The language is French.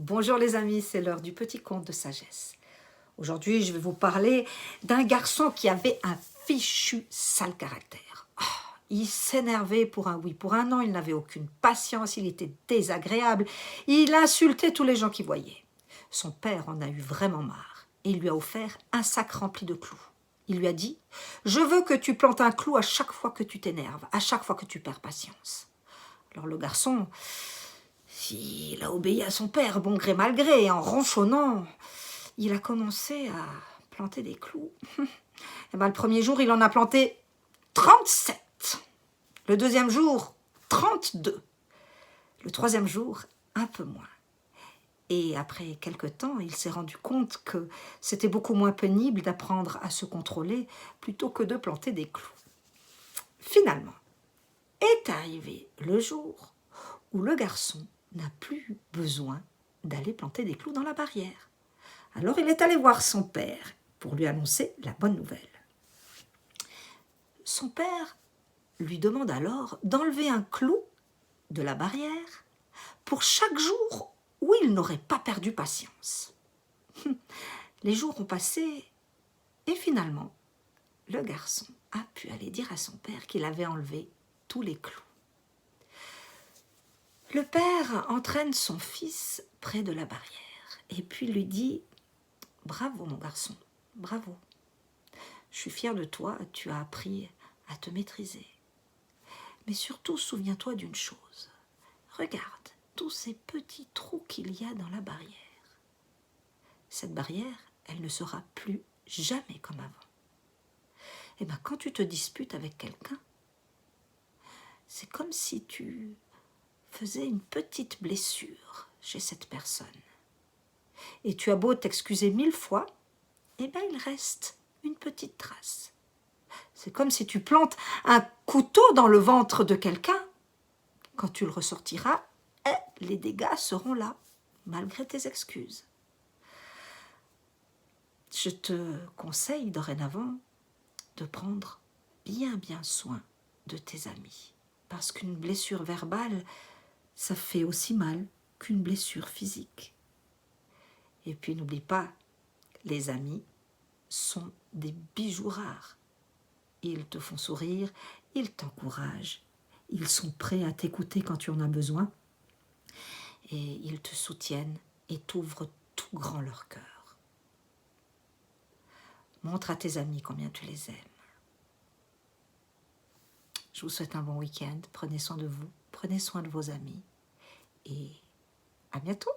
Bonjour les amis, c'est l'heure du petit conte de sagesse. Aujourd'hui, je vais vous parler d'un garçon qui avait un fichu sale caractère. Oh, il s'énervait pour un oui, pour un non, il n'avait aucune patience, il était désagréable, il insultait tous les gens qu'il voyait. Son père en a eu vraiment marre et il lui a offert un sac rempli de clous. Il lui a dit « Je veux que tu plantes un clou à chaque fois que tu t'énerves, à chaque fois que tu perds patience. » Alors le garçon, il a obéi à son père, bon gré mal gré, et en ronchonnant, il a commencé à planter des clous. Et ben, le premier jour, il en a planté 37. Le deuxième jour, 32. Le troisième jour, un peu moins. Et après quelque temps, il s'est rendu compte que c'était beaucoup moins pénible d'apprendre à se contrôler plutôt que de planter des clous. Finalement, est arrivé le jour où le garçon n'a plus besoin d'aller planter des clous dans la barrière. Alors il est allé voir son père pour lui annoncer la bonne nouvelle. Son père lui demande alors d'enlever un clou de la barrière pour chaque jour où il n'aurait pas perdu patience. Les jours ont passé et finalement, le garçon a pu aller dire à son père qu'il avait enlevé tous les clous. Le père entraîne son fils près de la barrière et puis lui dit « Bravo mon garçon, bravo. Je suis fier de toi, tu as appris à te maîtriser. Mais surtout, souviens-toi d'une chose. Regarde tous ces petits trous qu'il y a dans la barrière. Cette barrière, elle ne sera plus jamais comme avant. Et bien, quand tu te disputes avec quelqu'un, c'est comme si tu faisais une petite blessure chez cette personne. Et tu as beau t'excuser 1000 fois, eh bien, il reste une petite trace. C'est comme si tu plantes un couteau dans le ventre de quelqu'un. Quand tu le ressortiras, les dégâts seront là, malgré tes excuses. Je te conseille dorénavant de prendre bien soin de tes amis. Parce qu'une blessure verbale, ça fait aussi mal qu'une blessure physique. Et puis n'oublie pas, les amis sont des bijoux rares. Ils te font sourire, ils t'encouragent, ils sont prêts à t'écouter quand tu en as besoin et ils te soutiennent et t'ouvrent tout grand leur cœur. Montre à tes amis combien tu les aimes. Je vous souhaite un bon week-end, prenez soin de vous, prenez soin de vos amis et à bientôt.